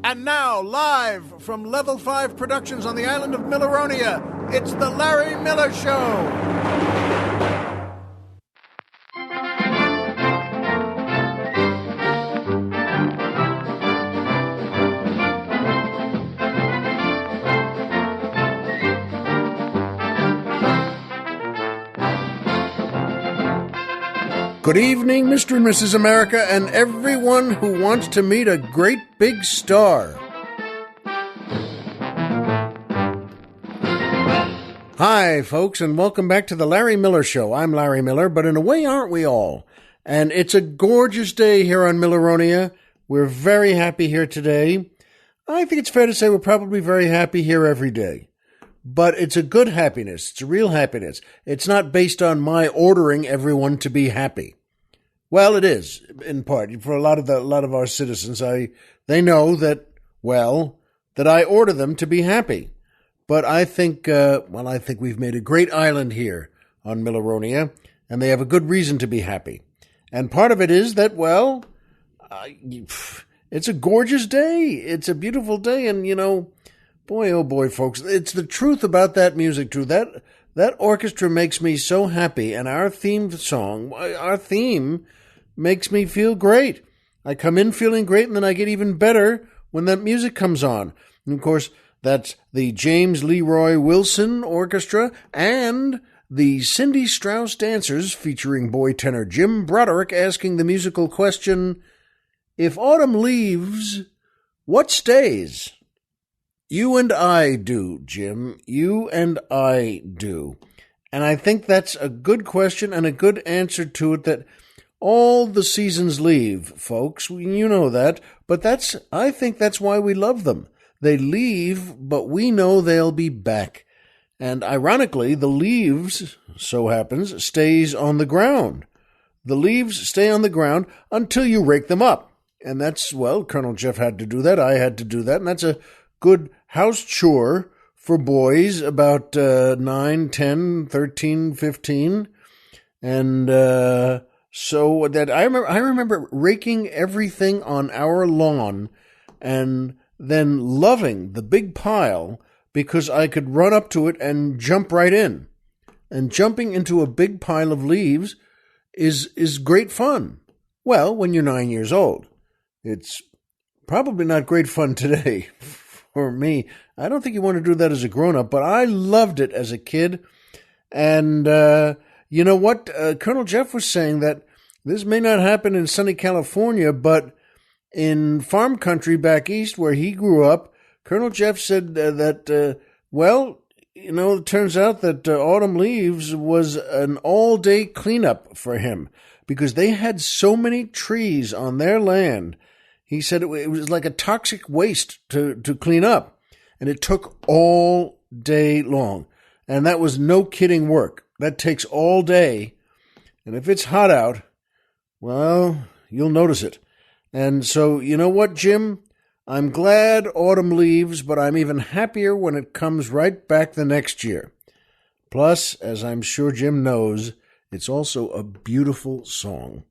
And now, live from Level 5 Productions on the island of Milleronia, it's The Larry Miller Show. Good evening, Mr. and Mrs. America, and everyone who wants to meet a great big star. Hi, folks, and welcome back to the Larry Miller Show. I'm Larry Miller, but in a way, aren't we all? And it's a gorgeous day here on Milleronia. We're very happy here today. I think it's fair to say we're probably very happy here every day. But it's a good happiness. It's a real happiness. It's not based on my ordering everyone to be happy. Well, it is, in part. For a lot of our citizens, they know that I order them to be happy. But I think we've made a great island here on Milleronia, and they have a good reason to be happy. And part of it is that, it's a gorgeous day. It's a beautiful day, and, boy, oh boy, folks, it's the truth about that music, too. That orchestra makes me so happy, and our theme makes me feel great. I come in feeling great, and then I get even better when that music comes on. And, of course, that's the James Leroy Wilson Orchestra and the Cindy Strauss Dancers featuring boy tenor Jim Broderick asking the musical question, if autumn leaves, what stays? You and I do, Jim. You and I do. And I think that's a good question and a good answer to it, that all the seasons leave, folks. You know that. But I think that's why we love them. They leave, but we know they'll be back. And ironically, the leaves, so happens, stays on the ground. The leaves stay on the ground until you rake them up. And that's, Colonel Jeff had to do that. I had to do that. And that's a good house chore for boys about 9, 10, 13, 15. And so that I remember raking everything on our lawn and then loving the big pile because I could run up to it and jump right in. And jumping into a big pile of leaves is great fun. Well, when you're 9 years old. It's probably not great fun today for me. I don't think you want to do that as a grown-up, but I loved it as a kid. And you know what? Colonel Jeff was saying that this may not happen in sunny California, but in farm country back east where he grew up, Colonel Jeff said it turns out that autumn leaves was an all-day cleanup for him because they had so many trees on their land. He said it was like a toxic waste to clean up, and it took all day long. And that was no kidding work. That takes all day, and if it's hot out, you'll notice it. And so, you know what, Jim? I'm glad autumn leaves, but I'm even happier when it comes right back the next year. Plus, as I'm sure Jim knows, it's also a beautiful song.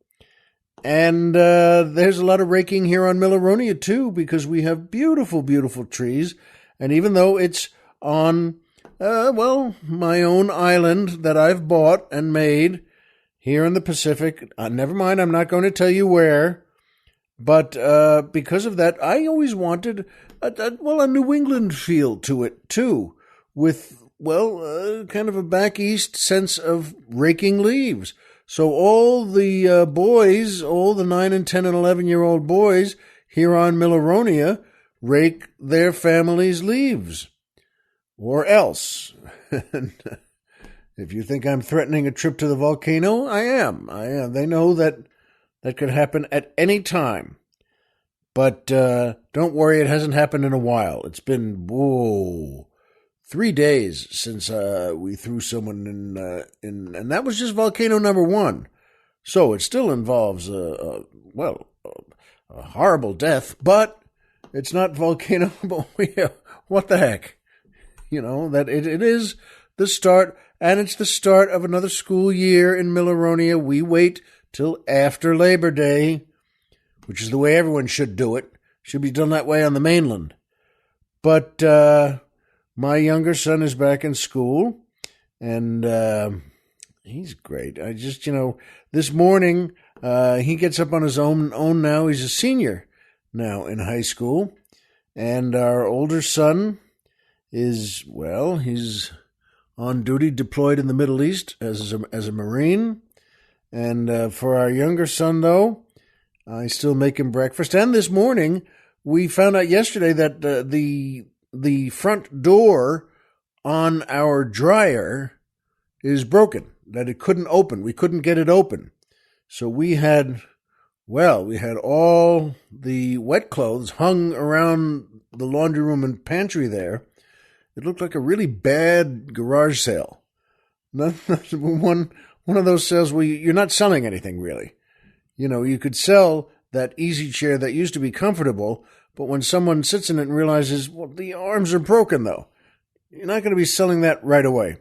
And there's a lot of raking here on Milleronia, too, because we have beautiful, beautiful trees. And even though it's on, my own island that I've bought and made here in the Pacific, never mind, I'm not going to tell you where. But because of that, I always wanted a New England feel to it, too, with, kind of a back east sense of raking leaves. So all the boys, all the 9 and 10 and 11-year-old boys here on Milleronia rake their family's leaves. Or else. If you think I'm threatening a trip to the volcano, I am. They know that could happen at any time. But don't worry, it hasn't happened in a while. It's been, 3 days since we threw someone in, and that was just volcano number 1. So it still involves a horrible death, but it's not volcano. What the heck? That it is the start, and it's the start of another school year in Milleronia. We wait till after Labor Day, which is the way everyone should do it. Should be done that way on the mainland. But my younger son is back in school, and he's great. I just, this morning he gets up on his own now. He's a senior now in high school, and our older son is, well, he's on duty, deployed in the Middle East as a Marine. And for our younger son, though, I still make him breakfast. And this morning, we found out yesterday that the front door on our dryer is broken, that it couldn't open. We couldn't get it open. So we had all the wet clothes hung around the laundry room and pantry there. It looked like a really bad garage sale. One of those sales where you're not selling anything, really. You could sell that easy chair that used to be comfortable, but when someone sits in it and realizes, well, the arms are broken, though, you're not going to be selling that right away.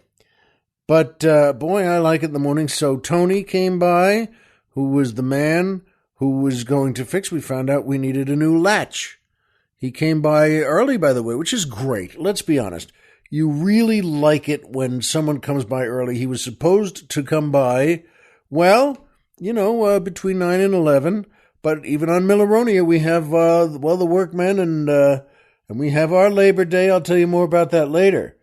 But, boy, I like it in the morning. So Tony came by, who was the man who was going to fix. We found out we needed a new latch. He came by early, by the way, which is great. Let's be honest. You really like it when someone comes by early. He was supposed to come by, between 9 and 11. But even on Milleronia, we have, the workmen, and we have our Labor Day. I'll tell you more about that later.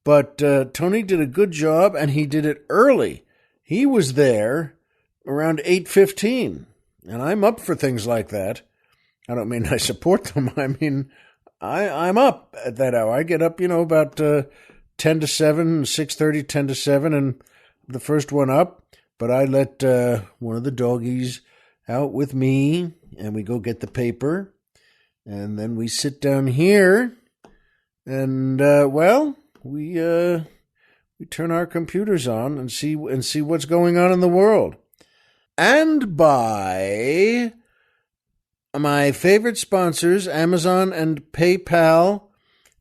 But Tony did a good job, and he did it early. He was there around 8:15, and I'm up for things like that. I don't mean I support them. I mean, I'm up at that hour. I get up, about 10 to 7, 6:30, 10 to 7, and I'm the first one up. But I let one of the doggies out with me, and we go get the paper. And then we sit down here, and, we turn our computers on and see what's going on in the world. And by my favorite sponsors, Amazon and PayPal,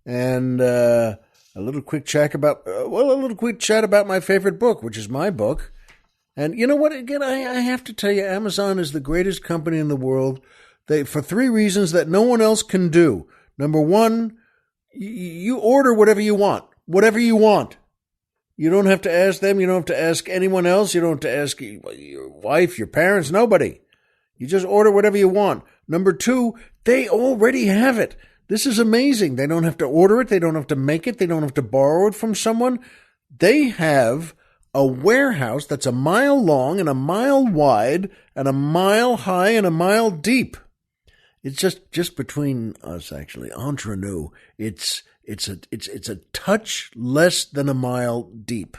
and a little quick chat about my favorite book, which is my book. And you know what? Again, I have to tell you, Amazon is the greatest company in the world. For 3 reasons that no one else can do. Number one, you order whatever you want. Whatever you want. You don't have to ask them. You don't have to ask anyone else. You don't have to ask your wife, your parents, nobody. You just order whatever you want. Number 2, they already have it. This is amazing. They don't have to order it. They don't have to make it. They don't have to borrow it from someone. They have a warehouse that's a mile long and a mile wide and a mile high and a mile deep. It's just between us, actually. Entre nous, it's a touch less than a mile deep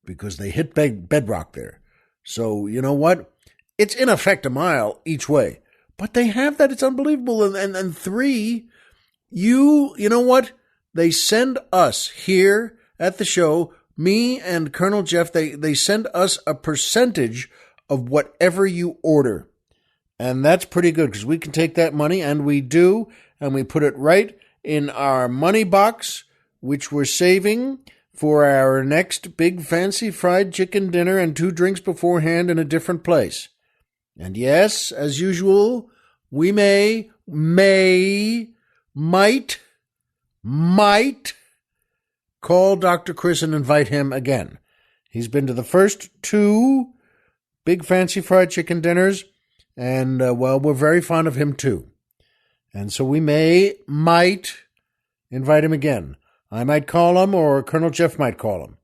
because they hit bedrock there. So you know what? It's in effect a mile each way, but they have that. It's unbelievable. And 3, you know what? They send us here at the show, me and Colonel Jeff. They send us a percentage of whatever you order. And that's pretty good because we can take that money, and we do, and we put it right in our money box, which we're saving for our next big fancy fried chicken dinner and 2 drinks beforehand in a different place. And yes, as usual, we might call Dr. Chris and invite him again. He's been to the first 2 big fancy fried chicken dinners. And, we're very fond of him, too. And so we might invite him again. I might call him, or Colonel Jeff might call him.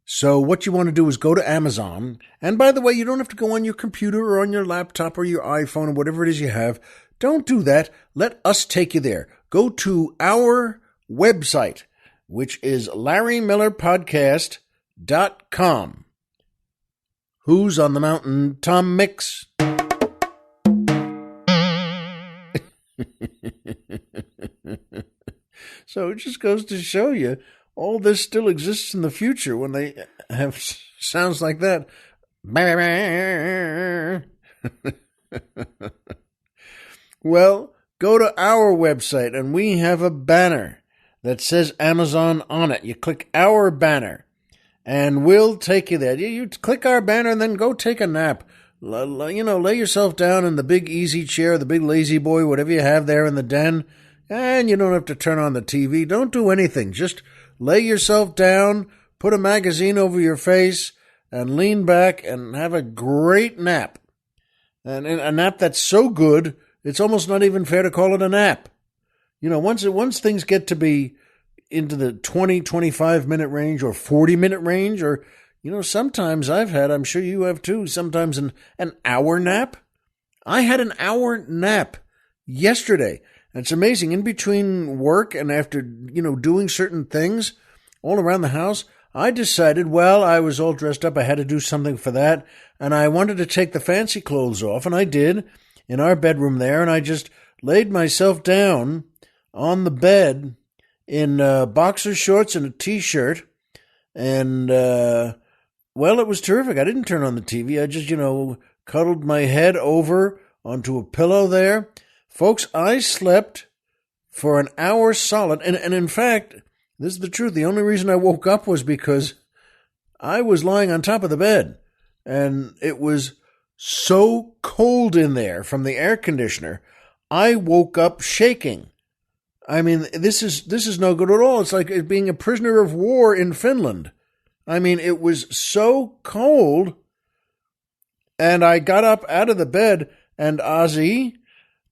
So what you want to do is go to Amazon. And by the way, you don't have to go on your computer or on your laptop or your iPhone or whatever it is you have. Don't do that. Let us take you there. Go to our website, which is LarryMillerPodcast.com. Who's on the mountain? Tom Mix. So it just goes to show you all this still exists in the future when they have sounds like that. Well, go to our website and we have a banner that says Amazon on it. You click our banner and we'll take you there. You click our banner and then go take a nap. lay yourself down in the big easy chair, the big lazy boy, whatever you have there in the den, and you don't have to turn on the TV. Don't do anything. Just lay yourself down, put a magazine over your face, and lean back and have a great nap. And a nap that's so good, it's almost not even fair to call it a nap. Once things get to be into the 20, 25-minute range or 40-minute range, or, sometimes I've had, I'm sure you have too, sometimes an hour nap. I had an hour nap yesterday. And it's amazing. In between work and after, doing certain things all around the house, I decided, I was all dressed up. I had to do something for that. And I wanted to take the fancy clothes off. And I did in our bedroom there. And I just laid myself down on the bed in boxer shorts and a T-shirt. And, it was terrific. I didn't turn on the TV. I just, cuddled my head over onto a pillow there. Folks, I slept for an hour solid. And in fact, this is the truth. The only reason I woke up was because I was lying on top of the bed. And it was so cold in there from the air conditioner. I woke up shaking. I mean, this is no good at all. It's like being a prisoner of war in Finland. I mean, it was so cold. And I got up out of the bed, and Ozzy,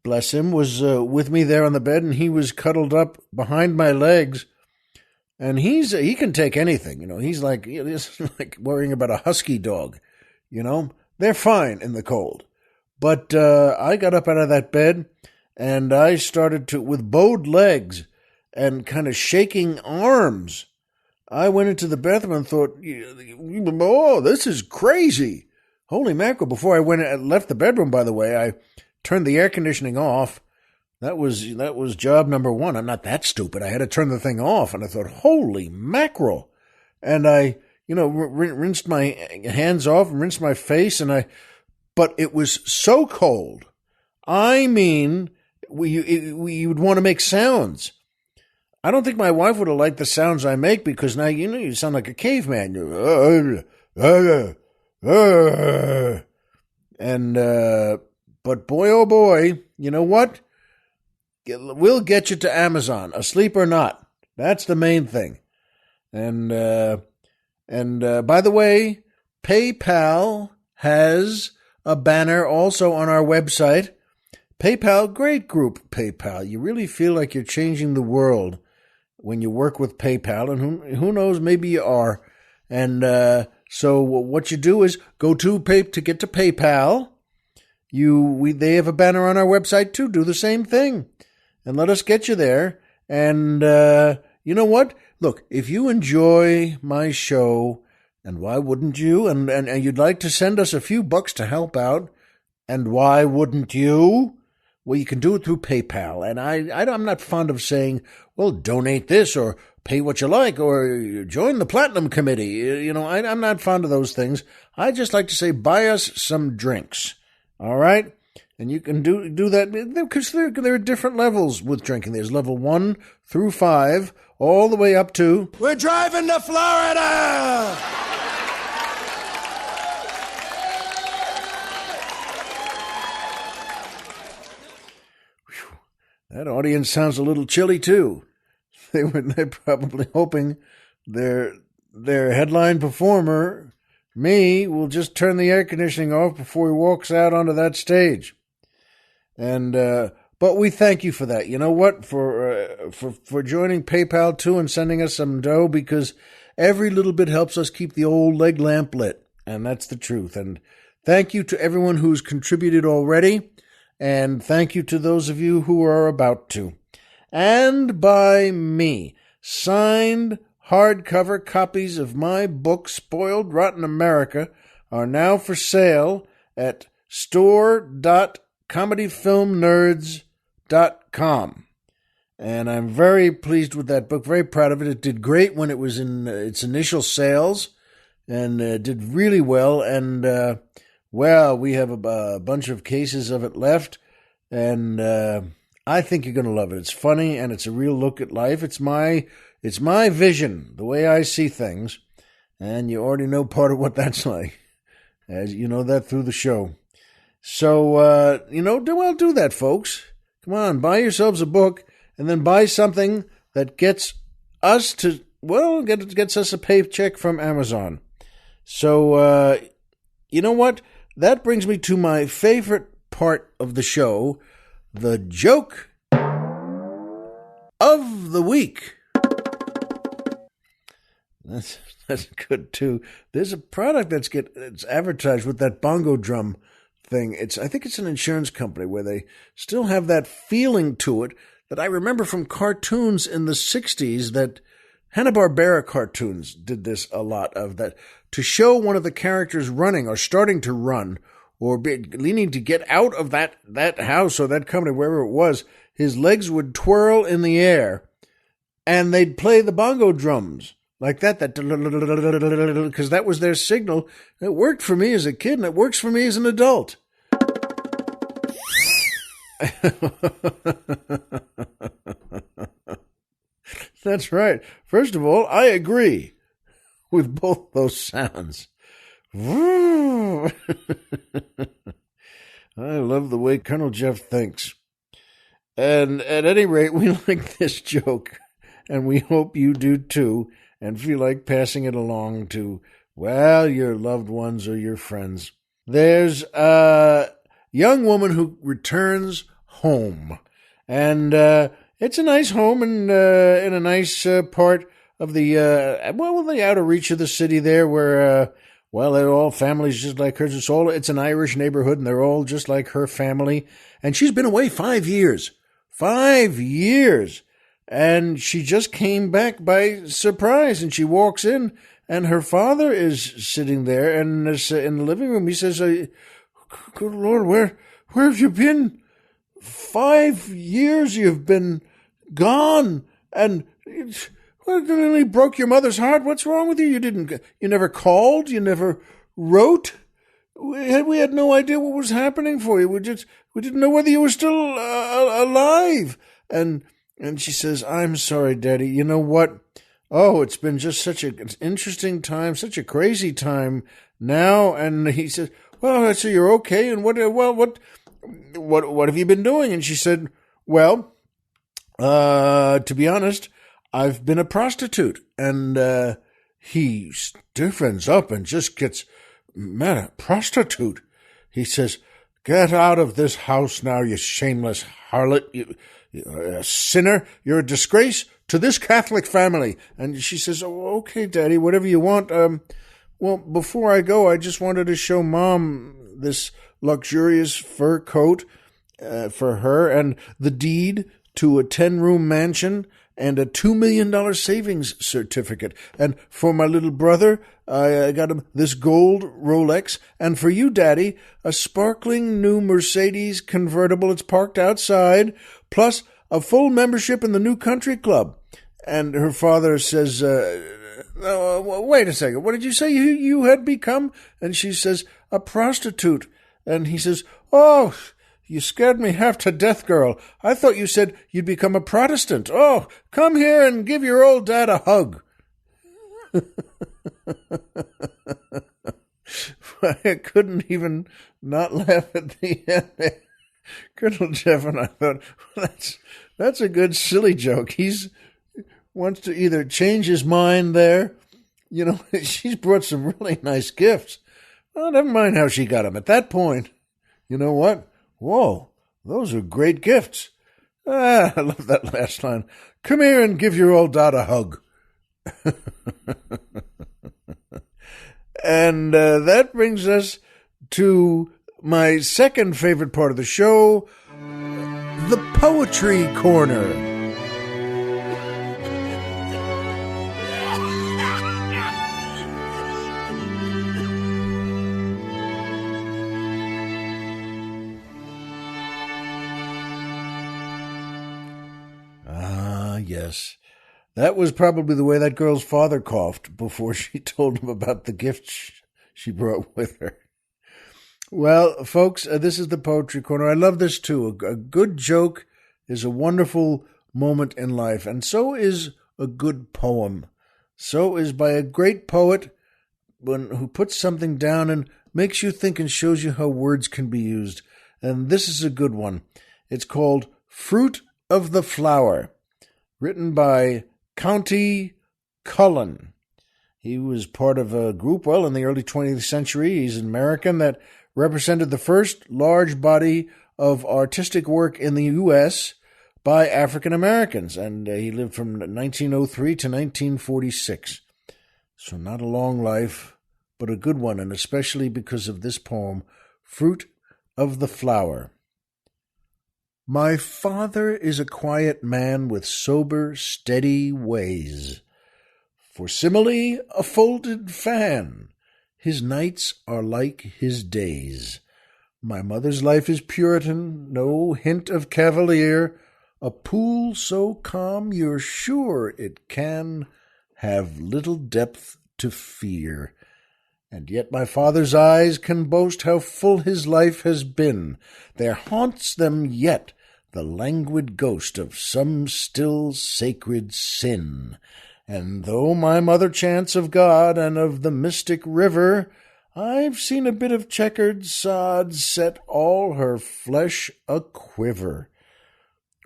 bless him, was with me there on the bed, and he was cuddled up behind my legs. And he can take anything, He's like worrying about a husky dog, They're fine in the cold. But I got up out of that bed, and I started to, with bowed legs and kind of shaking arms, I went into the bathroom and thought, oh, this is crazy. Holy mackerel. Before I left the bedroom, by the way, I turned the air conditioning off. That was job number one. I'm not that stupid. I had to turn the thing off, and I thought, holy mackerel. And I, rinsed my hands off and rinsed my face, but it was so cold. I mean, you would want to make sounds. I don't think my wife would have liked the sounds I make, because now, you sound like a caveman. And, but boy, oh boy, you know what? We'll get you to Amazon, asleep or not. That's the main thing. And by the way, PayPal has a banner also on our website. PayPal, great group, PayPal. You really feel like you're changing the world when you work with PayPal, and who knows, maybe you are. And so what you do is go to get to PayPal. They have a banner on our website too. Do the same thing, and let us get you there. And you know what? Look, if you enjoy my show, and why wouldn't you? And you'd like to send us a few bucks to help out, and why wouldn't you? Well, you can do it through PayPal. And I'm not fond of saying, well, donate this or pay what you like or join the Platinum Committee. I'm not fond of those things. I just like to say, buy us some drinks. All right? And you can do that because there are different levels with drinking. There's level 1 through 5, all the way up to... We're driving to Florida! That audience sounds a little chilly, too. They're probably hoping their headline performer, me, will just turn the air conditioning off before he walks out onto that stage. And but we thank you for that. You know what? For joining PayPal, too, and sending us some dough, because every little bit helps us keep the old leg lamp lit. And that's the truth. And thank you to everyone who's contributed already. And thank you to those of you who are about to. And by me, signed hardcover copies of my book, Spoiled Rotten America, are now for sale at store.comedyfilmnerds.com. And I'm very pleased with that book, very proud of it. It did great when it was in its initial sales, and did really well. And we have a bunch of cases of it left, and I think you're going to love it. It's funny, and it's a real look at life. It's my vision, the way I see things, and you already know part of what that's like. as you know that through the show. So, well, do that, folks. Come on, buy yourselves a book, and then buy something that gets us gets us a paycheck from Amazon. So, you know what? That brings me to my favorite part of the show, the joke of the week. That's good too. There's a product it's advertised with that bongo drum thing. I think it's an insurance company where they still have that feeling to it that I remember from cartoons in the 60s. That Hanna-Barbera cartoons did this a lot of that, to show one of the characters running or starting to run or leaning to get out of that house or that company, wherever it was. His legs would twirl in the air and they'd play the bongo drums like that, because that was their signal. It worked for me as a kid, and it works for me as an adult. That's right. First of all, I agree with both those sounds. I love the way Colonel Jeff thinks. And at any rate, we like this joke, and we hope you do too, and feel like passing it along to, well, your loved ones or your friends. There's a young woman who returns home, and it's a nice home in a nice part of the outer reach of the city there, where they're all families just like hers. It's an Irish neighborhood, and they're all just like her family. And she's been away 5 years. 5 years. And she just came back by surprise, and she walks in, and her father is sitting there, and in the living room. He says, "Good Lord, where have you been? 5 years you've been gone, and it really broke your mother's heart. What's wrong with you? You never called, you never wrote. We had no idea what was happening for you. We didn't know whether you were still alive." And she says, "I'm sorry, Daddy. You know what? Oh, it's been just such an interesting time, such a crazy time now." And he says, "Well, so you're okay. And what have you been doing?" And she said, "Well, to be honest, I've been a prostitute." And he stiffens up and just gets mad. "A prostitute?" He says, "Get out of this house now, you shameless harlot. You're a sinner. You're a disgrace to this Catholic family." And she says, "Oh, okay, Daddy, whatever you want. Well, before I go, I just wanted to show Mom this luxurious fur coat for her, and the deed to a 10-room mansion, and a $2 million savings certificate. And for my little brother, I got him this gold Rolex. And for you, Daddy, a sparkling new Mercedes convertible. It's parked outside, plus a full membership in the new country club." And her father says, "Wait a second. What did you say you had become?" And she says, "A prostitute." And he says, "Oh, you scared me half to death, girl. I thought you said you'd become a Protestant. Oh, come here and give your old dad a hug." I couldn't even not laugh at the end. Colonel Jeff and I thought, well, that's a good silly joke. He's wants to either change his mind there. She's brought some really nice gifts. Well, never mind how she got them. At that point, you know what? Whoa, those are great gifts. I love that last line. "Come here and give your old dad a hug." And that brings us to my second favorite part of the show, the Poetry Corner. Yes, that was probably the way that girl's father coughed before she told him about the gifts she brought with her. Well, folks, this is the Poetry Corner. I love this too. A good joke is a wonderful moment in life, and so is a good poem. So is by a great poet who puts something down in makes you think and shows you how words can be used. And this is a good one. It's called Fruit of the Flower, written by Countee Cullen. He was part of a group, in the early 20th century. He's an American that represented the first large body of artistic work in the U.S. by African Americans, and he lived from 1903 to 1946. So not a long life, but a good one, and especially because of this poem, Fruit of the Flower. My father is a quiet man with sober, steady ways. For simile, a folded fan. His nights are like his days. My mother's life is Puritan, no hint of cavalier, a pool so calm you're sure it can have little depth to fear. And yet my father's eyes can boast how full his life has been. There haunts them yet the languid ghost of some still sacred sin. And though my mother chants of God and of the mystic river, I've seen a bit of checkered sod set all her flesh a-quiver.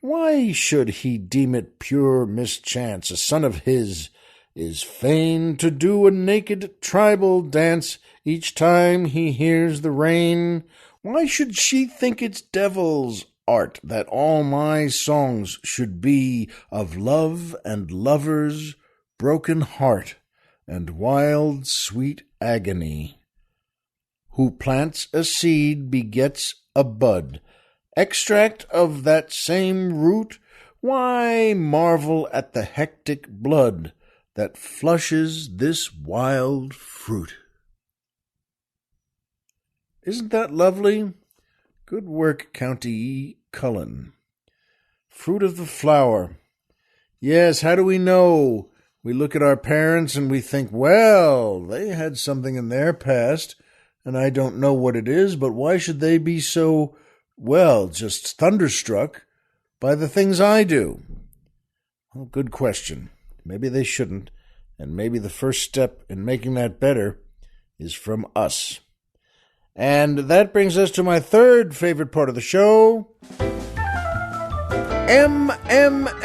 Why should he deem it pure mischance? A son of his is fain to do a naked tribal dance each time he hears the rain. Why should she think it's devil's art that all my songs should be of love and lover's broken heart and wild sweet agony? Who plants a seed begets a bud, extract of that same root. Why marvel at the hectic blood that flushes this wild fruit? Isn't that lovely? Good work, Countee Cullen. Fruit of the Flower. Yes, how do we know? We look at our parents and we think, well, they had something in their past, and I don't know what it is, but why should they be so, just thunderstruck by the things I do? Well, good question. Maybe they shouldn't, and maybe the first step in making that better is from us. And that brings us to my third favorite part of the show, MMM,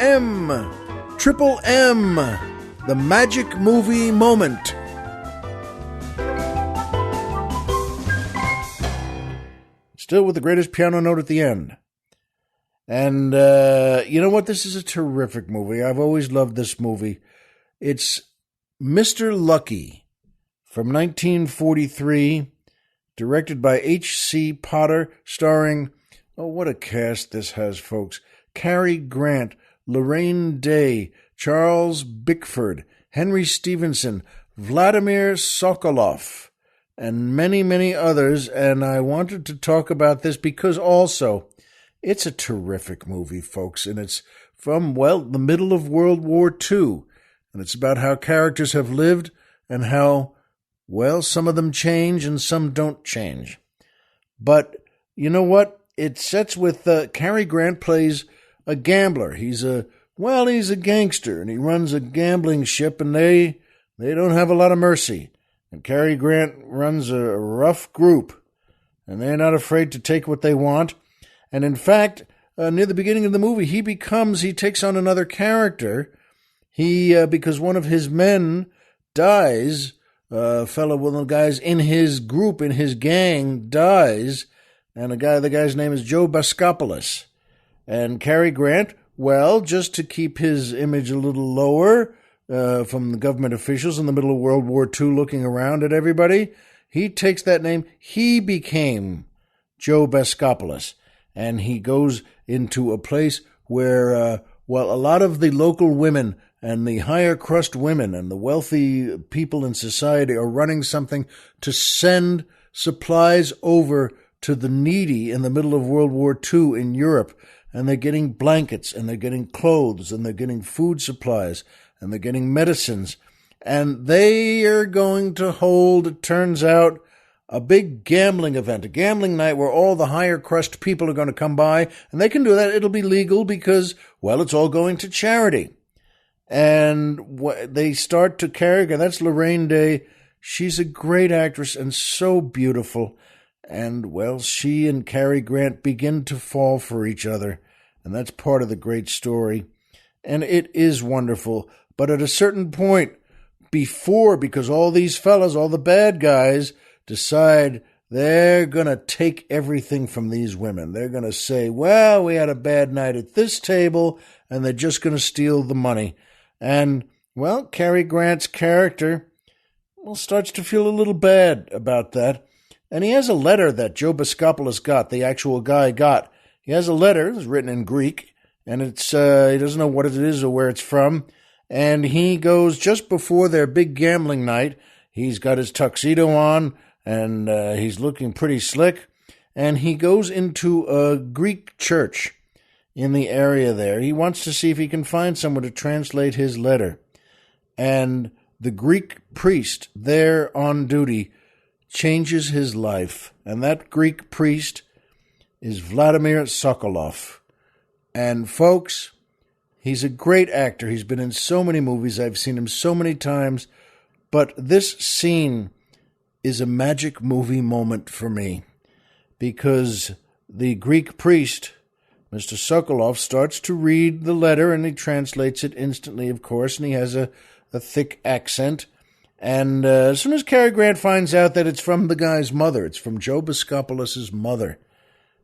Triple M, the Magic Movie Moment. Still with the greatest piano note at the end. And you know what? This is a terrific movie. I've always loved this movie. It's Mr. Lucky from 1943, directed by H.C. Potter, starring, what a cast this has, folks. Cary Grant, Lorraine Day, Charles Bickford, Henry Stevenson, Vladimir Sokolov, and many, many others. And I wanted to talk about this because also it's a terrific movie, folks, and it's from, the middle of World War II, and it's about how characters have lived and how, some of them change and some don't change. But you know what? It sets with Cary Grant plays a gambler. He's a gangster, and he runs a gambling ship, and they don't have a lot of mercy. And Cary Grant runs a rough group, and they're not afraid to take what they want. And in fact, near the beginning of the movie, he takes on another character. Because one of his men dies, one of the guys in his group, in his gang, dies, and the guy's name is Joe Baskopoulos. And Cary Grant, just to keep his image a little lower from the government officials in the middle of World War II looking around at everybody, he takes that name. He became Joe Baskopoulos, and he goes into a place where, a lot of the local women and the higher crust women and the wealthy people in society are running something to send supplies over to the needy in the middle of World War II in Europe. And they're getting blankets, and they're getting clothes, and they're getting food supplies, and they're getting medicines. And they are going to hold, it turns out, a big gambling event, a gambling night where all the higher crust people are going to come by. And they can do that. It'll be legal because, it's all going to charity. And they start to carry, and that's Lorraine Day. she's a great actress and so beautiful. And, well, she and Cary Grant begin to fall for each other. And that's part of the great story. And it is wonderful. But at a certain point, because all these fellas, all the bad guys, decide they're going to take everything from these women. They're going to say, well, we had a bad night at this table, and they're just going to steal the money. And, well, Cary Grant's character, well, starts to feel a little bad about that. And he has a letter that Joe Biscopoulos got, the actual guy got. He has a letter, it's written in Greek, and it's he doesn't know what it is or where it's from. And he goes just before their big gambling night. He's got his tuxedo on, and he's looking pretty slick. And he goes into a Greek church in the area there. He wants to see if he can find someone to translate his letter. And the Greek priest there on duty changes his life. And that Greek priest is Vladimir Sokolov. And folks, he's a great actor. He's been in so many movies. I've seen him so many times. But this scene is a magic movie moment for me, because the Greek priest, Mr. Sokolov, starts to read the letter, and he translates it instantly, of course, and he has a thick accent. And as soon as Cary Grant finds out that it's from the guy's mother, it's from Joe Biscopoulos' mother,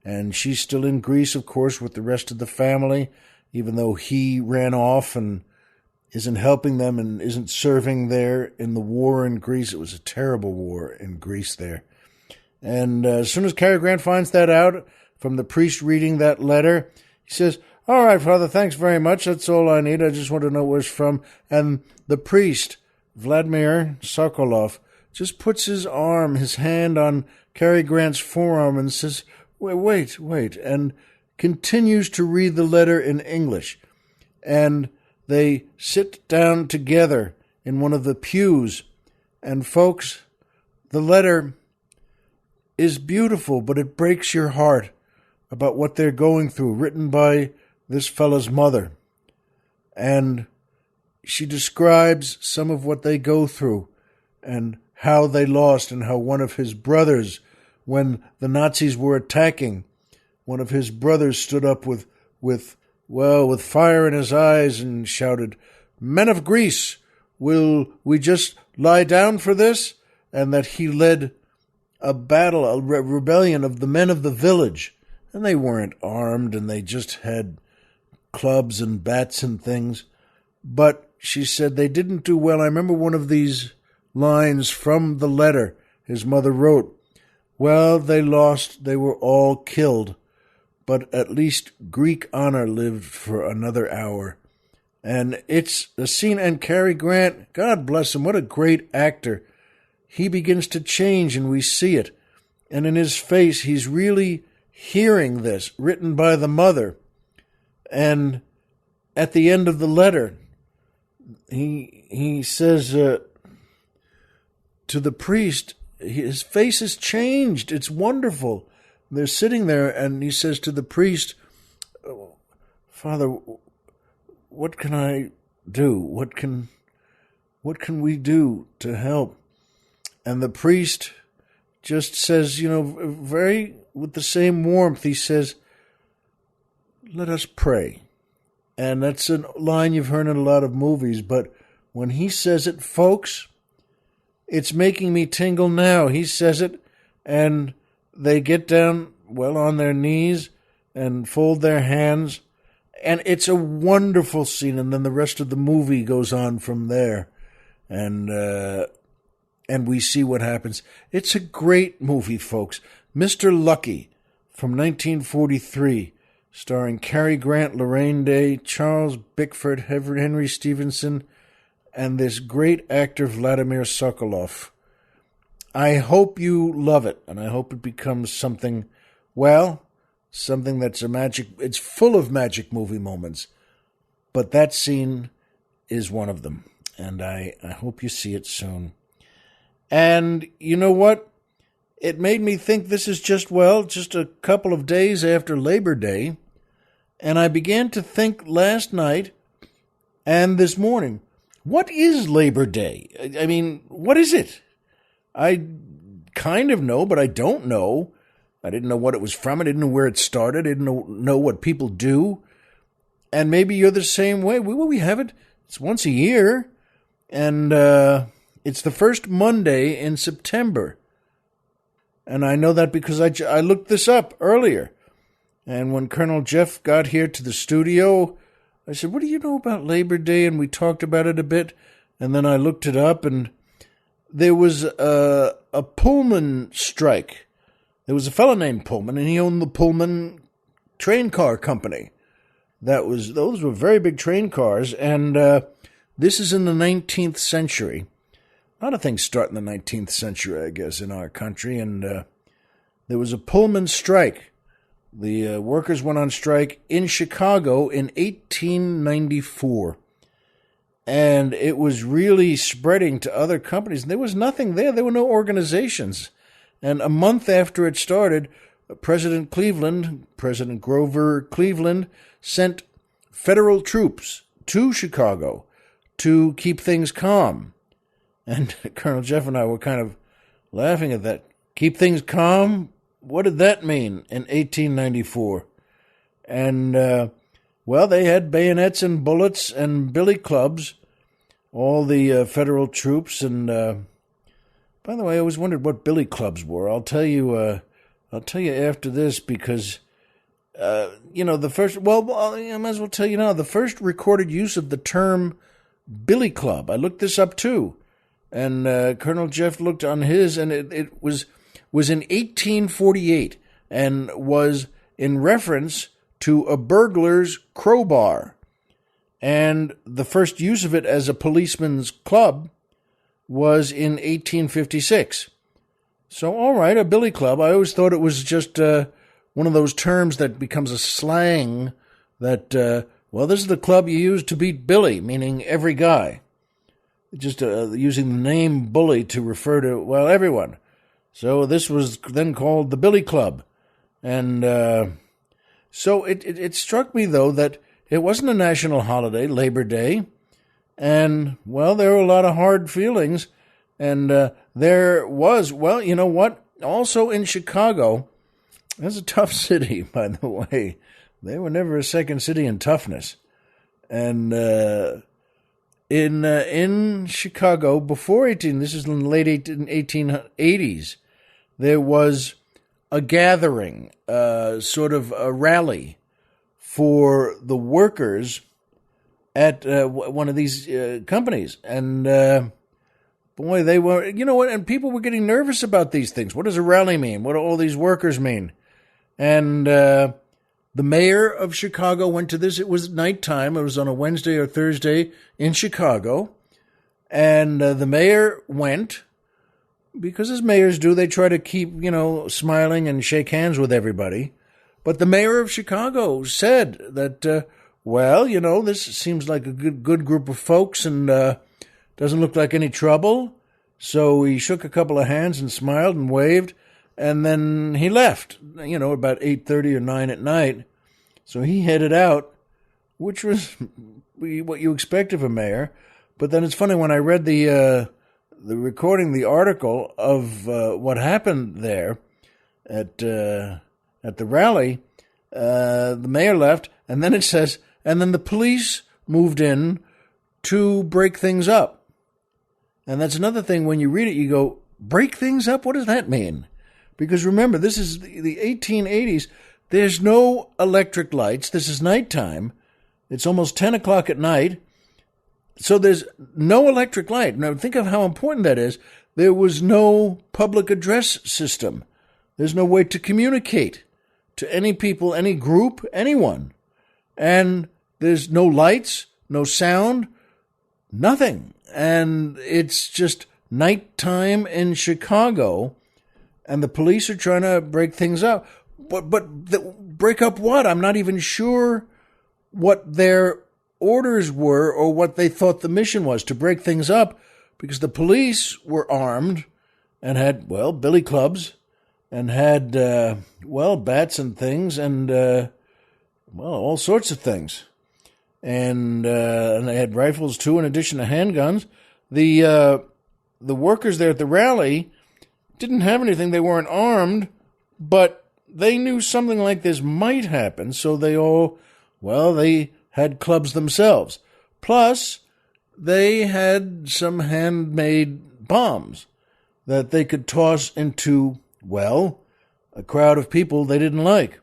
and she's still in Greece, of course, with the rest of the family, even though he ran off and isn't helping them and isn't serving there in the war in Greece. It was a terrible war in Greece there. And as soon as Cary Grant finds that out from the priest reading that letter, he says, all right, Father, thanks very much. That's all I need. I just want to know where it's from. And the priest, Vladimir Sokolov, just puts his hand on Cary Grant's forearm and says, wait, and continues to read the letter in English. And they sit down together in one of the pews. And folks, the letter is beautiful, but it breaks your heart about what they're going through, written by this fella's mother. And she describes some of what they go through and how they lost, and how one of his brothers, when the Nazis were attacking, one of his brothers stood up with fire in his eyes and shouted, "Men of Greece, will we just lie down for this?" And that he led a battle, a rebellion of the men of the village. And they weren't armed, and they just had clubs and bats and things. But she said they didn't do well. I remember one of these lines from the letter his mother wrote. Well, they lost. They were all killed. But at least Greek honor lived for another hour. And it's a scene, and Cary Grant, God bless him, what a great actor. He begins to change, and we see it. And in his face, he's really hearing this, written by the mother. And at the end of the letter, he says to the priest, his face has changed. It's wonderful. They're sitting there, and he says to the priest, "Father, what can I do? What can we do to help?" And the priest just says, very with the same warmth, he says, "Let us pray." And that's a line you've heard in a lot of movies, but when he says it, folks, it's making me tingle now. He says it, and they get down, on their knees and fold their hands, and it's a wonderful scene. And then the rest of the movie goes on from there, and we see what happens. It's a great movie, folks. Mr. Lucky from 1943, starring Cary Grant, Lorraine Day, Charles Bickford, Henry Stevenson, and this great actor Vladimir Sokolov. I hope you love it, and I hope it becomes something that's it's full of magic movie moments. But that scene is one of them, and I hope you see it soon. And you know what? It made me think this is just a couple of days after Labor Day, and I began to think last night and this morning, what is Labor Day? I mean, what is it? I kind of know, but I don't know. I didn't know what it was from. I didn't know where it started. I didn't know what people do. And maybe you're the same way. We have it. It's once a year. And it's the first Monday in September. And I know that because I looked this up earlier. And when Colonel Jeff got here to the studio, I said, what do you know about Labor Day? And we talked about it a bit. And then I looked it up, and there was a Pullman strike. There was a fellow named Pullman, and he owned the Pullman train car company. Those were very big train cars, and this is in the 19th century. A lot of things start in the 19th century, I guess, in our country, and there was a Pullman strike. The workers went on strike in Chicago in 1894, and it was really spreading to other companies. There was nothing there. There were no organizations. And a month after it started, President Grover Cleveland, sent federal troops to Chicago to keep things calm. And Colonel Jeff and I were kind of laughing at that. Keep things calm? What did that mean in 1894? And, they had bayonets and bullets and billy clubs, all the federal troops. And, by the way, I always wondered what billy clubs were. I'll tell you after this because, the first, I might as well tell you now, the first recorded use of the term billy club. I looked this up too. And Colonel Jeff looked on his, and it was in 1848 and was in reference to a burglar's crowbar. And the first use of it as a policeman's club was in 1856. So, all right, a billy club. I always thought it was just one of those terms that becomes a slang that, this is the club you use to beat Billy, meaning every guy. Just using the name bully to refer to, everyone. So this was then called the Billy Club. And so it struck me, though, that it wasn't a national holiday, Labor Day. And, there were a lot of hard feelings. And there was, you know what? Also in Chicago, that's a tough city, by the way. They were never a second city in toughness. And in Chicago, this is in the late 1880s, there was a gathering, sort of a rally for the workers at one of these companies. And they were, and people were getting nervous about these things. What does a rally mean? What do all these workers mean? And the mayor of Chicago went to this. It was nighttime. It was on a Wednesday or Thursday in Chicago. And the mayor went, because as mayors do, they try to keep, smiling and shake hands with everybody. But the mayor of Chicago said that, this seems like a good group of folks and doesn't look like any trouble. So he shook a couple of hands and smiled and waved, and then he left, about 8:30 or 9 at night. So he headed out, which was what you expect of a mayor. But then it's funny, when I read the recording, the article of what happened there at the rally, the mayor left, and then it says, and then the police moved in to break things up. And that's another thing, when you read it, you go, break things up? What does that mean? Because remember, this is the 1880s. There's no electric lights. This is nighttime. It's almost 10 o'clock at night. So there's no electric light. Now think of how important that is. There was no public address system. There's no way to communicate to any people, any group, anyone. And there's no lights, no sound, nothing. And it's just nighttime in Chicago, and the police are trying to break things up. But break up what? I'm not even sure what their orders were or what they thought the mission was, to break things up, because the police were armed and had, billy clubs and had, bats and things and, all sorts of things. And they had rifles too, in addition to handguns. The workers there at the rally didn't have anything. They weren't armed, but they knew something like this might happen, so they had clubs themselves. Plus, they had some handmade bombs that they could toss into, a crowd of people they didn't like.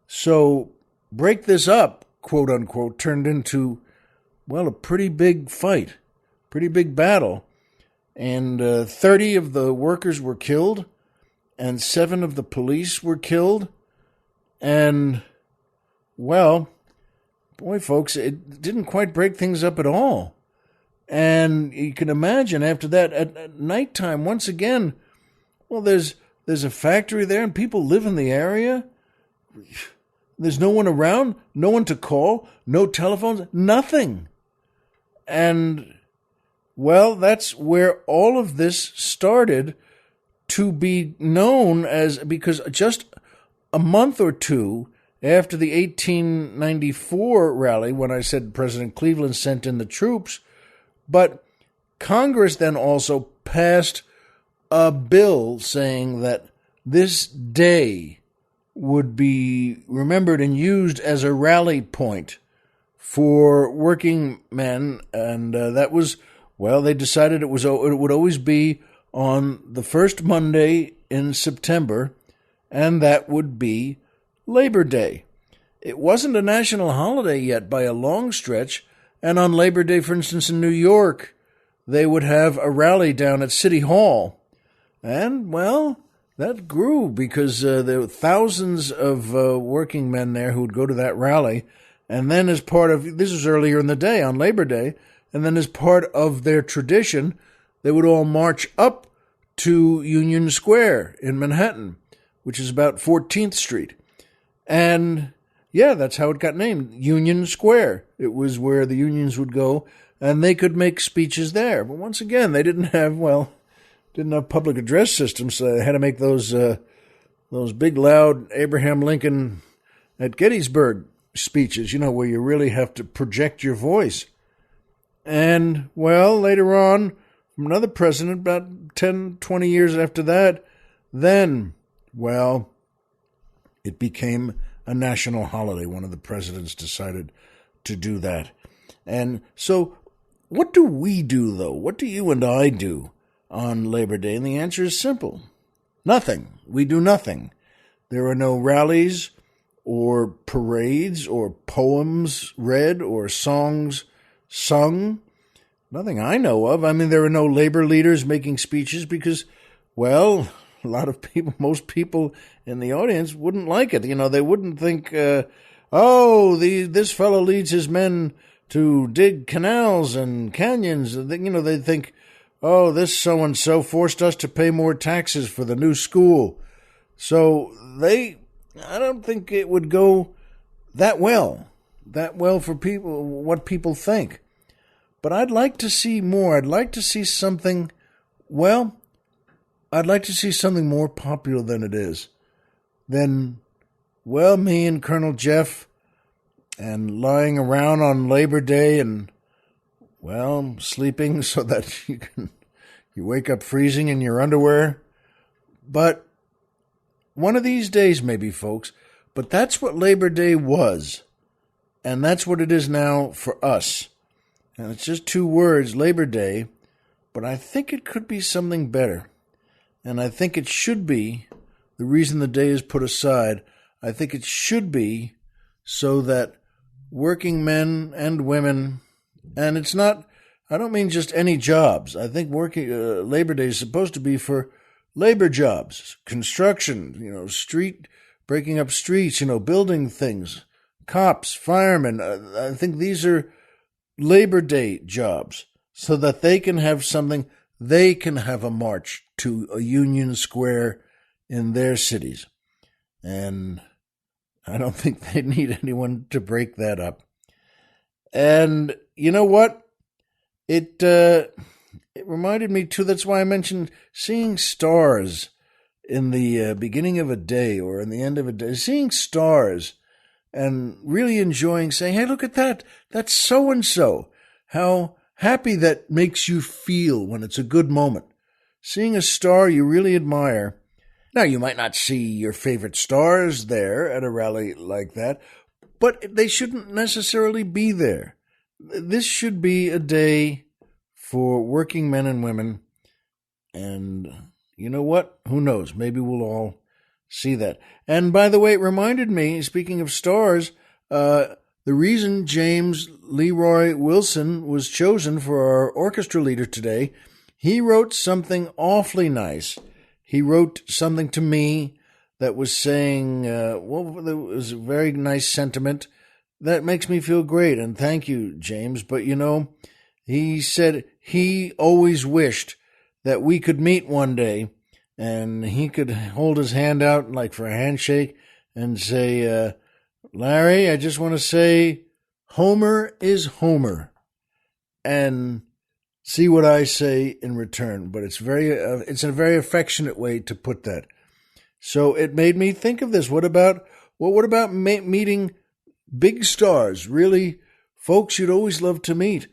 So, break this up, quote unquote, turned into, a pretty big fight, pretty big battle. And 30 of the workers were killed, and 7 of the police were killed. And, folks, it didn't quite break things up at all. And you can imagine after that, at nighttime, once again, there's a factory there and people live in the area. There's no one around, no one to call, no telephones, nothing. And, that's where all of this started to be known as, because just a month or two after the 1894 rally, when I said President Cleveland sent in the troops, but Congress then also passed a bill saying that this day would be remembered and used as a rally point for working men, and that was, they decided it would always be on the first Monday in September, and that would be Labor Day. It wasn't a national holiday yet by a long stretch, and on Labor Day, for instance, in New York, they would have a rally down at City Hall. And, that grew because there were thousands of working men there who would go to that rally. And then as part of, this was earlier in the day, on Labor Day, and then as part of their tradition, they would all march up to Union Square in Manhattan, which is about 14th Street. And that's how it got named, Union Square. It was where the unions would go, and they could make speeches there. But once again, they didn't have public address systems, so they had to make those big, loud Abraham Lincoln at Gettysburg speeches, where you really have to project your voice. And, later on, another president, about 10, 20 years after that, then, it became a national holiday. One of the presidents decided to do that. And so what do we do, though? What do you and I do on Labor Day? And the answer is simple. Nothing. We do nothing. There are no rallies or parades or poems read or songs sung. Nothing I know of. I mean, there are no labor leaders making speeches because, a lot of people, most people in the audience wouldn't like it. They wouldn't think, this fellow leads his men to dig canals and canyons. They'd think, this so-and-so forced us to pay more taxes for the new school. So I don't think it would go that well for people, what people think. But I'd like to see more. I'd like to see something, I'd like to see something more popular than it is. Than, me and Colonel Jeff and lying around on Labor Day and, sleeping so that you wake up freezing in your underwear. But one of these days, maybe, folks. But that's what Labor Day was. And that's what it is now for us. And it's just 2 words, Labor Day. But I think it could be something better. And I think it should be, the reason the day is put aside, I think it should be so that working men and women, and it's not, I don't mean just any jobs. I think Labor Day is supposed to be for labor jobs, construction, breaking up streets, building things, cops, firemen. I think these are Labor Day jobs so that they can have something, they can have a march to a Union Square in their cities. And I don't think they need anyone to break that up. And you know what? It reminded me, too, that's why I mentioned seeing stars in the beginning of a day or in the end of a day. Seeing stars and really enjoying saying, hey, look at that. That's so-and-so. How happy that makes you feel when it's a good moment. seeing a star you really admire. Now, you might not see your favorite stars there at a rally like that, but they shouldn't necessarily be there. This should be a day for working men and women, and you know what? Who knows? Maybe we'll all see that. And by the way, it reminded me, speaking of stars, the reason James Leroy Wilson was chosen for our orchestra leader today, he wrote something awfully nice. He wrote something to me that was saying, it was a very nice sentiment that makes me feel great. And thank you, James. But, he said he always wished that we could meet one day and he could hold his hand out like for a handshake and say, Larry, I just want to say Homer is Homer, and see what I say in return. But it's a very affectionate way to put that. So it made me think of this. What about meeting big stars, really folks you'd always love to meet?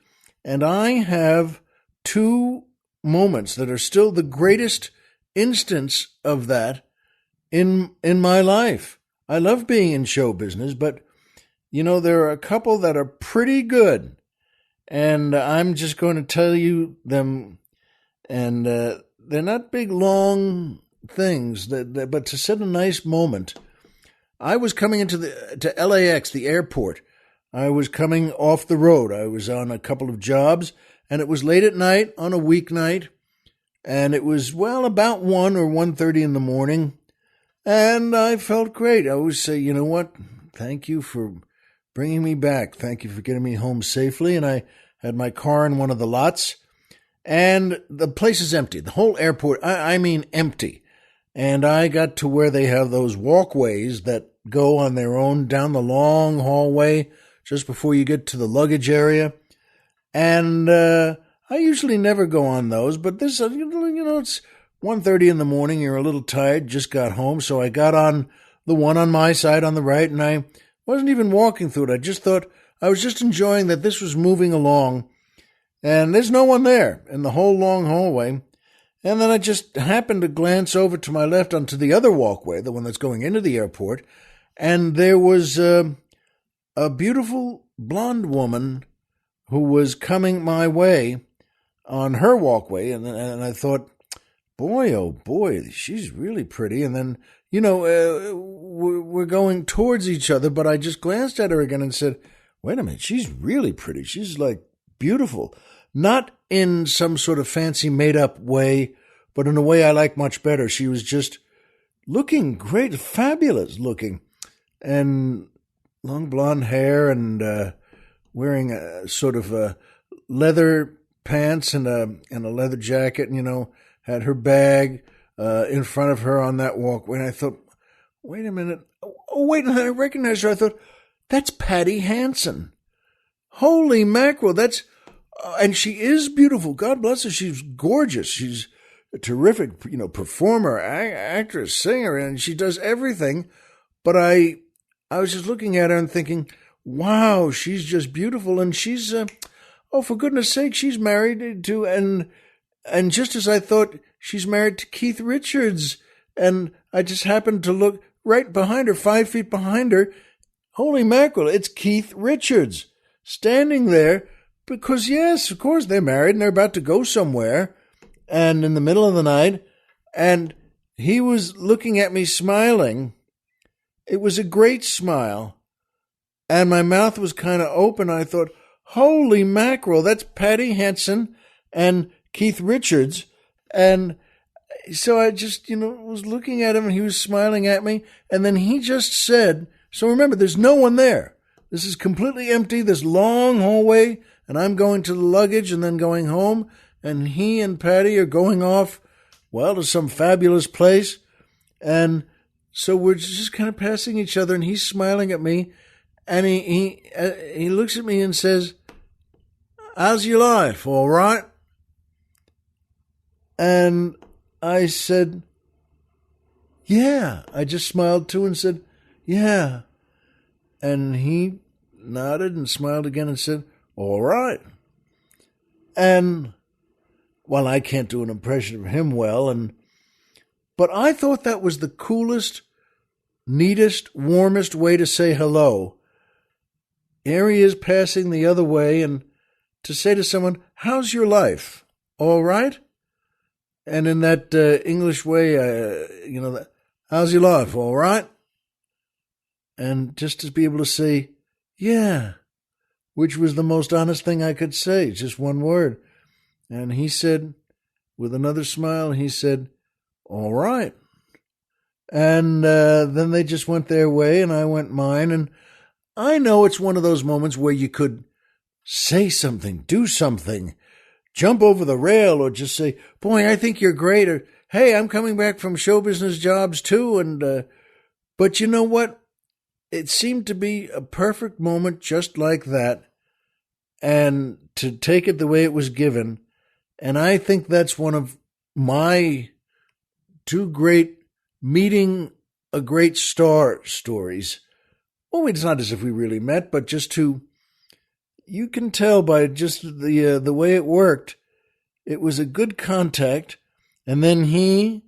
And I have two moments that are still the greatest instance of that in my life. I love being in show business, but there are a couple that are pretty good, and I'm just going to tell you them. And they're not big, long things, but to set a nice moment. I was coming into to LAX, the airport. I was coming off the road. I was on a couple of jobs, and it was late at night on a weeknight, and it was, about 1 or 1:30 in the morning, and I felt great. I always say, you know what, thank you for bringing me back. Thank you for getting me home safely, and I had my car in one of the lots, and the place is empty. The whole airport, I mean empty. And I got to where they have those walkways that go on their own down the long hallway just before you get to the luggage area. And I usually never go on those, but this, it's 1:30 in the morning. You're a little tired, just got home. So I got on the one on my side on the right, and I wasn't even walking through it. I just thought I was just enjoying that this was moving along. And there's no one there in the whole long hallway. And then I just happened to glance over to my left onto the other walkway, the one that's going into the airport, and there was a beautiful blonde woman who was coming my way on her walkway, and I thought, boy, oh boy, she's really pretty. And then, we're going towards each other, but I just glanced at her again and said, wait a minute, she's really pretty. She's like beautiful. Not in some sort of fancy made-up way, but in a way I like much better. She was just looking great, fabulous looking, and long blonde hair, and wearing a sort of leather pants and a leather jacket, and had her bag in front of her on that walkway. And I thought, wait a minute, I recognized her. I thought, that's Patty Hansen. Holy mackerel, that's. And she is beautiful. God bless her. She's gorgeous. She's a terrific, performer, actress, singer, and she does everything. But I was just looking at her and thinking, wow, she's just beautiful. And she's, for goodness sake, she's married to, and just as I thought, she's married to Keith Richards. And I just happened to look right behind her, 5 feet behind her. Holy mackerel, it's Keith Richards standing there. Because, yes, of course, they're married and they're about to go somewhere, and in the middle of the night, and he was looking at me smiling. It was a great smile, and my mouth was kind of open. I thought, holy mackerel, that's Patty Hansen and Keith Richards. And so I just, was looking at him, and he was smiling at me, and then he just said, so remember, there's no one there. This is completely empty, this long hallway, and I'm going to the luggage and then going home, and he and Patty are going off, to some fabulous place. And so we're just kind of passing each other, and he's smiling at me, and he looks at me and says, how's your life, all right? And I said, yeah. I just smiled too and said, yeah. And he nodded and smiled again and said, all right. And well, I can't do an impression of him well, but I thought that was the coolest, neatest, warmest way to say hello. Here he is passing the other way, and to say to someone, how's your life? All right? And in that English way, how's your life? All right? And just to be able to say, yeah, which was the most honest thing I could say, just one word. And he said, with another smile, he said, all right. And then they just went their way, and I went mine. And I know it's one of those moments where you could say something, do something, jump over the rail, or just say, boy, I think you're great, or hey, I'm coming back from show business jobs too. And but you know what? It seemed to be a perfect moment just like that, and to take it the way it was given. And I think that's one of my two great meeting a great star stories. Well, it's not as if we really met, but just you can tell by just the way it worked, it was a good contact. And then he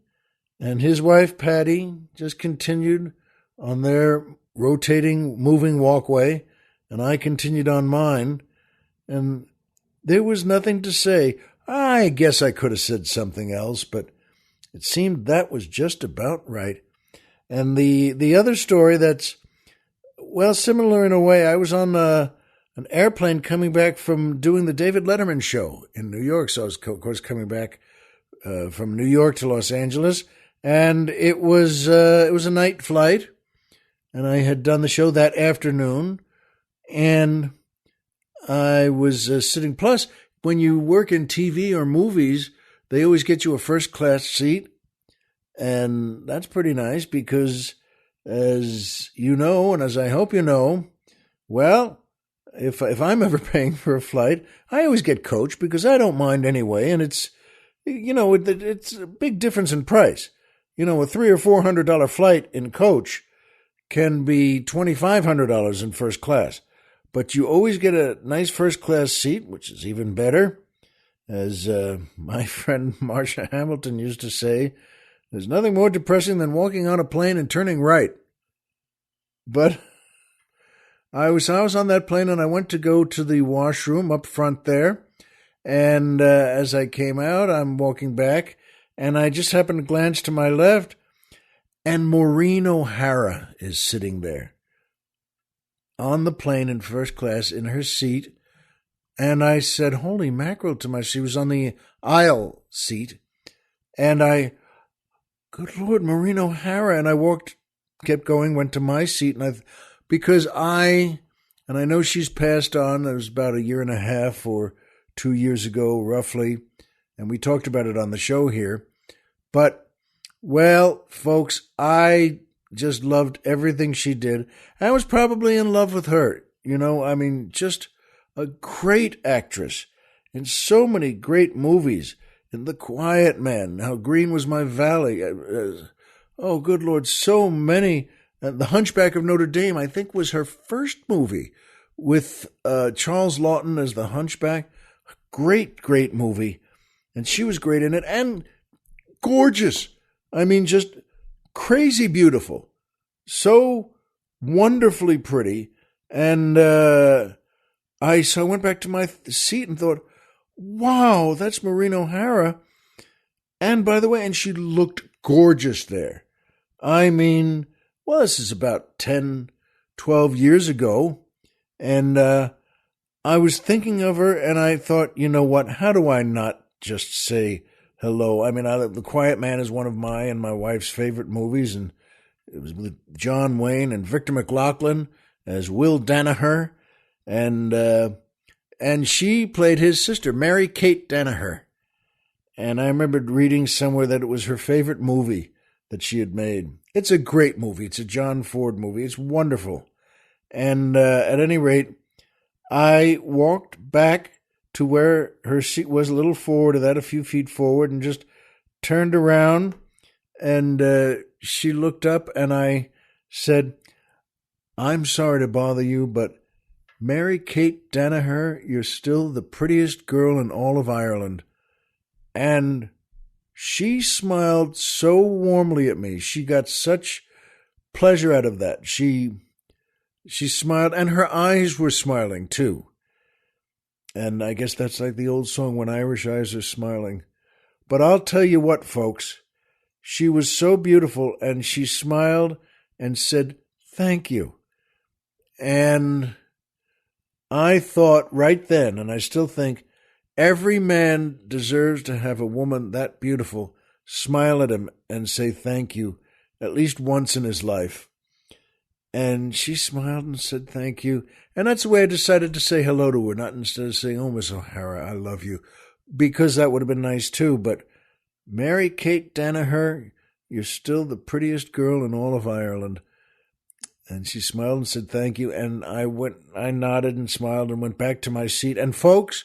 and his wife, Patty, just continued on their rotating, moving walkway, and I continued on mine. And there was nothing to say. I guess I could have said something else, but it seemed that was just about right. And the other story that's, well, similar in a way, I was on an airplane coming back from doing the David Letterman show in New York. So I was, of course, coming back from New York to Los Angeles. And it was a night flight. And I had done the show that afternoon. And I was sitting. Plus, when you work in TV or movies, they always get you a first-class seat. And that's pretty nice because, as you know, and as I hope you know, well, if I'm ever paying for a flight, I always get coach because I don't mind anyway. And it's, it's a big difference in price. A $300 or $400 flight in coach can be $2,500 in first class. But you always get a nice first-class seat, which is even better. As my friend Marsha Hamilton used to say, there's nothing more depressing than walking on a plane and turning right. But I was on that plane, and I went to go to the washroom up front there. And as I came out, I'm walking back, and I just happened to glance to my left, and Maureen O'Hara is sitting there on the plane in first class in her seat. And I said, holy mackerel to myself. She was on the aisle seat. And good Lord, Maureen O'Hara. And I kept going, went to my seat. And I know she's passed on. It was about 1.5 years or 2 years ago, roughly. And we talked about it on the show here. But, well, folks, I just loved everything she did. I was probably in love with her. Just a great actress in so many great movies. In The Quiet Man, How Green Was My Valley. Oh, good Lord, so many. The Hunchback of Notre Dame, I think, was her first movie with Charles Laughton as the Hunchback. Great, great movie. And she was great in it and gorgeous. Just crazy beautiful. So wonderfully pretty. And I went back to my seat and thought, wow, that's Maureen O'Hara. And by the way, and she looked gorgeous there. This is about 10, 12 years ago. And I was thinking of her, and I thought, you know what, how do I not just say hello? The Quiet Man is one of my and my wife's favorite movies, and it was with John Wayne and Victor McLaglen as Will Danaher, and she played his sister, Mary Kate Danaher. And I remembered reading somewhere that it was her favorite movie that she had made. It's a great movie. It's a John Ford movie. It's wonderful. And at any rate, I walked back to where her seat was, a little forward of that, a few feet forward, and just turned around. And she looked up, and I said, I'm sorry to bother you, but Mary Kate Danaher, you're still the prettiest girl in all of Ireland. And she smiled so warmly at me. She got such pleasure out of that. She smiled, and her eyes were smiling too. And I guess that's like the old song, When Irish Eyes Are Smiling. But I'll tell you what, folks, she was so beautiful, and she smiled and said, thank you. And I thought right then, and I still think, every man deserves to have a woman that beautiful smile at him and say thank you at least once in his life. And she smiled and said thank you. And that's the way I decided to say hello to her, not instead of saying, oh, Miss O'Hara, I love you, because that would have been nice too. But Mary Kate Danaher, you're still the prettiest girl in all of Ireland. And she smiled and said thank you. And I nodded and smiled and went back to my seat. And folks,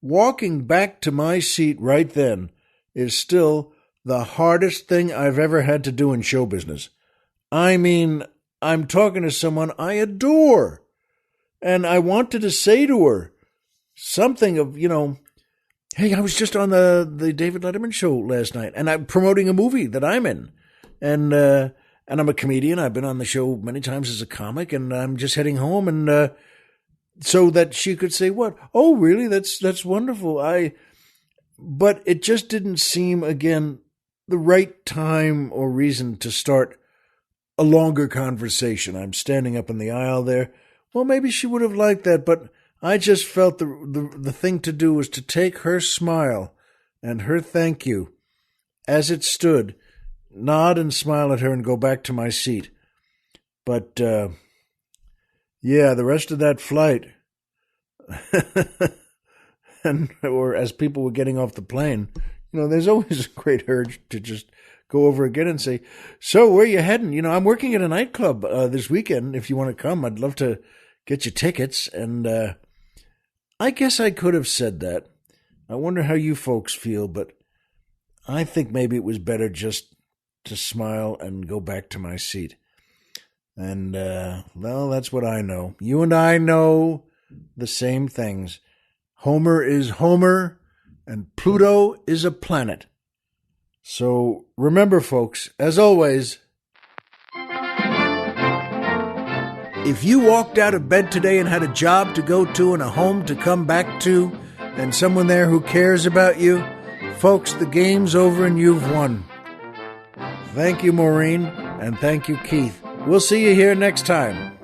walking back to my seat right then is still the hardest thing I've ever had to do in show business. I mean, I'm talking to someone I adore, and I wanted to say to her something of, hey, I was just on the David Letterman show last night, and I'm promoting a movie that I'm in, and I'm a comedian. I've been on the show many times as a comic, and I'm just heading home, and so that she could say, what? Oh, really? That's wonderful. But it just didn't seem, again, the right time or reason to start a longer conversation. I'm standing up in the aisle there. Well, maybe she would have liked that, but I just felt the thing to do was to take her smile and her thank you as it stood, nod and smile at her and go back to my seat. But, yeah, the rest of that flight, or as people were getting off the plane, there's always a great urge to just go over again and say, so where are you heading? I'm working at a nightclub this weekend. If you want to come, I'd love to get you tickets. And I guess I could have said that. I wonder how you folks feel, but I think maybe it was better just to smile and go back to my seat. And, well, that's what I know. You and I know the same things. Homer is Homer, and Pluto is a planet. So remember, folks, as always, if you walked out of bed today and had a job to go to and a home to come back to and someone there who cares about you, folks, the game's over and you've won. Thank you, Maureen, and thank you, Keith. We'll see you here next time.